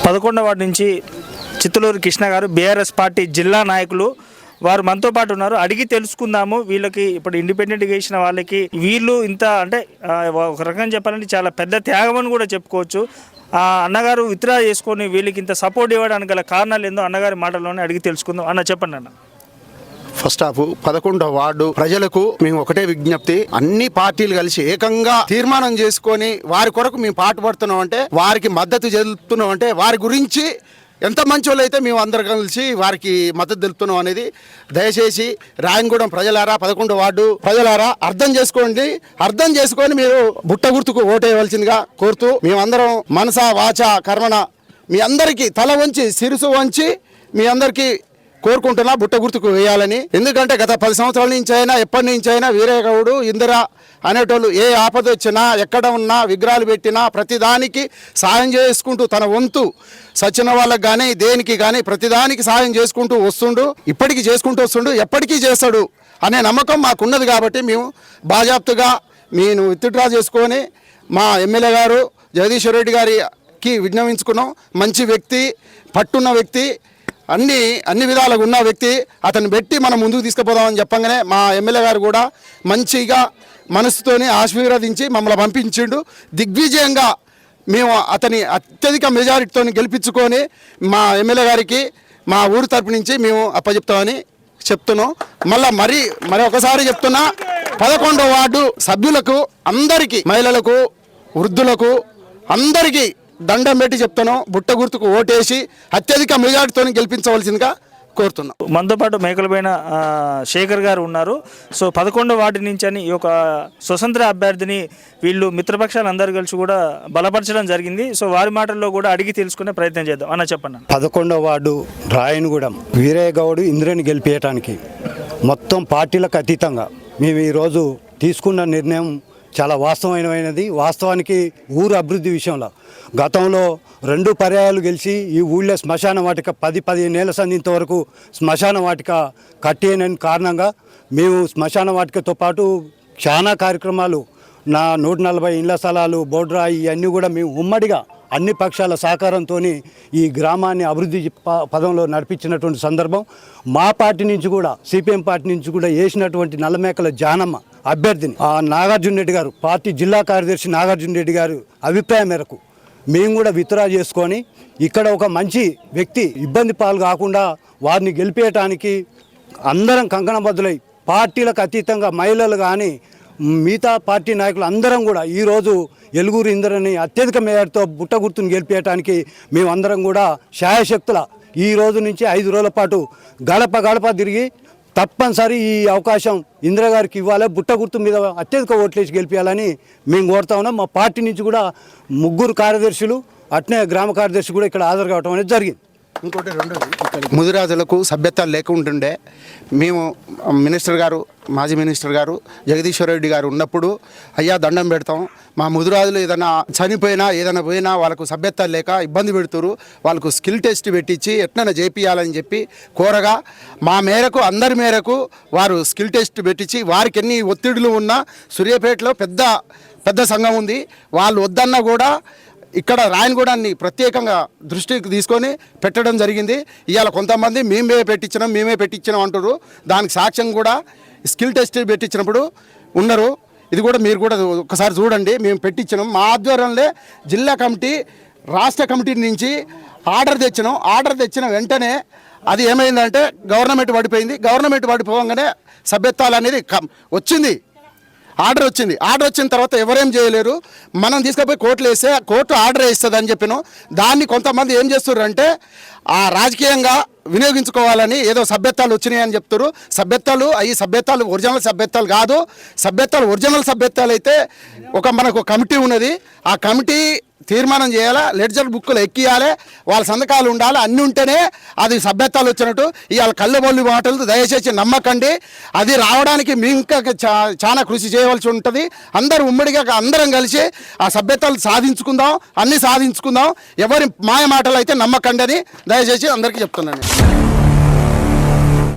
11వ ward నుంచి చిత్తలూరు కృష్ణ గారు BRS party జిల్లా నాయకులు వారు మనతో పాటు ఉన్నారు. అడిగి తెలుసుకుందాము. వీళ్ళకి ఇప్పుడు ఇండిపెండెంట్గా ఇచ్చిన వాళ్ళకి వీళ్ళు ఇంత అంటే ఒక రకంగా చెప్పాలంటే చాలా పెద్ద త్యాగం అని కూడా చెప్పుకోవచ్చు. అన్నగారు విత్డ్రా చేసుకొని వీళ్ళకి ఇంత సపోర్ట్ ఇవ్వడానికి గల కారణాలు ఏందో అన్నగారి మాటల్లోనే అడిగి తెలుసుకుందాం. అన్న చెప్పండి అన్న. ఫస్ట్ ఆఫ్ 11వ వార్డు ప్రజలకు మేము ఒకటే విజ్ఞప్తి, అన్ని పార్టీలు కలిసి ఏకంగా తీర్మానం చేసుకొని వారి కొరకు మేము పాటుపడుతున్నాం అంటే, వారికి మద్దతు తెలుపుతున్నాం అంటే, వారి గురించి ఎంత మంచి వాళ్ళు అయితే మేము అందరం కలిసి వారికి మద్దతు తెలుపుతున్నాం అనేది దయచేసి రాయంగూడెం ప్రజలారా, 11వ వార్డు ప్రజలారా అర్థం చేసుకోండి. అర్థం చేసుకొని మీరు బుట్ట గుర్తుకు ఓటేయవలసిందిగా కోరుతూ, మేమందరం మనస వాచ కర్మణ మీ అందరికీ తల వంచి శిరసు వంచి మీ అందరికీ కోరుకుంటున్నా బుట్ట గుర్తుకు వేయాలని. ఎందుకంటే గత 10 సంవత్సరాల నుంచి అయినా ఎప్పటి నుంచి అయినా వీరయ్యగౌడు ఇందిరా అనేటోళ్ళు ఏ ఆపద వచ్చినా ఎక్కడ ఉన్నా విగ్రహాలు పెట్టినా ప్రతిదానికి సాయం చేసుకుంటూ తన వంతు సచిన వాళ్ళకి కానీ దేనికి కానీ ప్రతిదానికి సాయం చేసుకుంటూ వస్తుండు, ఇప్పటికీ చేసుకుంటూ వస్తుండు, ఎప్పటికీ చేస్తాడు అనే నమ్మకం మాకున్నది. కాబట్టి మేము బాజాప్తుగా మేము విత్డ్రా చేసుకొని మా ఎమ్మెల్యే గారు జగదీశ్వర్ రెడ్డి గారికి విజ్ఞాపించుకున్నాం. మంచి వ్యక్తి, పట్టున్న వ్యక్తి, అన్ని విధాలుగా ఉన్న వ్యక్తి, అతన్ని పెట్టి మనం ముందుకు తీసుకుపోదామని చెప్పగానే మా ఎమ్మెల్యే గారు కూడా మంచిగా మనసుతోని ఆశీర్వదించి మమ్మల్ని పంపించిండు. దిగ్విజయంగా మేము అతని అత్యధిక మెజారిటీతో గెలిపించుకొని మా ఎమ్మెల్యే గారికి మా ఊరు తరపు నుంచి మేము అప్పచెప్తామని చెప్తున్నాం. మరి ఒకసారి చెప్తున్నా, 11వ వార్డు సభ్యులకు అందరికీ, మహిళలకు, వృద్ధులకు అందరికీ దండం పెట్టి చెప్తాను, బుట్ట గుర్తుకు ఓటేసి అత్యధిక మెజార్టీతో గెలిపించవలసిందిగా కోరుతున్నాం. మనతో పాటు మేకలపైన శేఖర్ గారు ఉన్నారు. సో 11వ వార్డు నుంచి అని ఈ యొక్క స్వతంత్ర అభ్యర్థిని వీళ్ళు మిత్రపక్షాలు అందరూ కలిసి కూడా బలపరచడం జరిగింది. సో వారి మాటల్లో కూడా అడిగి తెలుసుకునే ప్రయత్నం చేద్దాం. అన్న చెప్పండి. 11వ వార్డు రాయనగూడెం వీరయ్యగౌడు ఇంద్రని గెలిపేయటానికి మొత్తం పార్టీలకు అతీతంగా మేము ఈరోజు తీసుకున్న నిర్ణయం చాలా వాస్తవమైనది. వాస్తవానికి ఊరు అభివృద్ధి విషయంలో గతంలో 2 పర్యాయాలు గెలిచి ఈ ఊళ్ళో శ్మశాన వాటిక 10-15 ఏళ్ళ సందింత వరకు శ్మశాన వాటిక కట్టేయని కారణంగా మేము శ్మశాన వాటికతో పాటు చాలా కార్యక్రమాలు, నా 140 ఇళ్ల స్థలాలు, బోర్డ్రా, ఇవన్నీ కూడా మేము ఉమ్మడిగా అన్ని పక్షాల సహకారంతో ఈ గ్రామాన్ని అభివృద్ధి పదంలో నడిపించినటువంటి సందర్భం. మా పార్టీ నుంచి కూడా, సిపిఎం పార్టీ నుంచి కూడా వేసినటువంటి నల్లమేకల జానమ్మ అభ్యర్థిని నాగార్జున రెడ్డి గారు, పార్టీ జిల్లా కార్యదర్శి నాగార్జున రెడ్డి గారు అభిప్రాయం మేరకు మేము కూడా విత్డ్రా చేసుకొని ఇక్కడ ఒక మంచి వ్యక్తి ఇబ్బంది పాలు కాకుండా వారిని గెలిపేయటానికి అందరం కంకణబద్దులై పార్టీలకు అతీతంగా మహిళలు కానీ మిగతా పార్టీ నాయకులు అందరం కూడా ఈరోజు ఎలుగురు ఇందరని అత్యధిక మేరతో బుట్ట గుర్తును గెలిపేయటానికి మేమందరం కూడా శాయశక్తుల ఈ రోజు నుంచి 5 రోజుల పాటు గడప తిరిగి తప్పనిసరి ఈ అవకాశం ఇందిరాగారికి ఇవ్వాలి, బుట్ట గుర్తు మీద అత్యధిక ఓట్లేసి గెలిపించాలని మేము కోరుతా ఉన్నాం. మా పార్టీ నుంచి కూడా 3 కార్యదర్శులు, అట్నే గ్రామ కార్యదర్శి కూడా ఇక్కడ హాజరు కావడం అనేది జరిగింది. ఇంకోటి ముదిరాజులకు సభ్యత్వాలు లేకుంటుండే మేము మినిస్టర్ గారు, మాజీ మినిస్టర్ గారు జగదీశ్వర్ రెడ్డి గారు ఉన్నప్పుడు అయ్యా దండం పెడతాం, మా ముదిరాజులు ఏదైనా చనిపోయినా ఏదైనా పోయినా వాళ్ళకు సభ్యత్వాలు లేక ఇబ్బంది పెడుతురు, వాళ్ళకు స్కిల్ టెస్ట్ పెట్టించి ఎట్లైనా చేపియాలని చెప్పి కోరగా మా మేరకు, అందరి మేరకు వారు స్కిల్ టెస్ట్ పెట్టించి వారికి ఎన్ని ఒత్తిడులు ఉన్నా సూర్యాపేటలో పెద్ద సంఘం ఉంది, వాళ్ళు వద్దన్నా కూడా ఇక్కడ రాయనగూడాన్ని ప్రత్యేకంగా దృష్టికి తీసుకొని పెట్టడం జరిగింది. ఇవాళ కొంతమంది మేమే పెట్టించినాం అంటారు. దానికి సాక్ష్యం కూడా స్కిల్ టెస్ట్ పెట్టించినప్పుడు ఉన్నారు. ఇది కూడా మీరు కూడా ఒకసారి చూడండి. మేము పెట్టించినాం. మా ఆధ్వర్యంలో జిల్లా కమిటీ, రాష్ట్ర కమిటీ నుంచి ఆర్డర్ తెచ్చినాం. ఆర్డర్ తెచ్చిన వెంటనే అది ఏమైందంటే గవర్నమెంట్ పడిపోయింది. గవర్నమెంట్ పడిపోగానే సభ్యత్వాలు అనేది వచ్చింది. ఆర్డర్ వచ్చిన తర్వాత ఎవరేం చేయలేరు. మనం తీసుకుపోయి కోర్టులో వేస్తే కోర్టు ఆర్డర్ వేస్తుంది అని చెప్పినాం. దాన్ని కొంతమంది ఏం చేస్తున్నారు అంటే రాజకీయంగా వినియోగించుకోవాలని ఏదో సభ్యత్వాలు వచ్చినాయని చెప్తారు. సభ్యత్వాలు ఒరిజినల్ సభ్యత్వాలు కాదు. ఒరిజినల్ సభ్యత్వాలు అయితే మనకు కమిటీ ఉన్నది. ఆ కమిటీ తీర్మానం చేయాలా, లెడ్జర్ బుక్కులు ఎక్కియాలి, వాళ్ళ సంతకాలు ఉండాలి, అన్నీ ఉంటేనే అది సభ్యత్వాలు వచ్చినట్టు. ఇవాళ కళ్ళబొల్లి మాటలు దయచేసి నమ్మకండి. అది రావడానికి మేము ఇంకా చాలా కృషి చేయవలసి ఉంటుంది. అందరూ ఉమ్మడిగా అందరం కలిసి ఆ సభ్యత్వాలు సాధించుకుందాం, అన్నీ సాధించుకుందాం. ఎవరి మాయ మాటలు అయితే నమ్మకండి అని దయచేసి అందరికీ చెప్తున్నాను.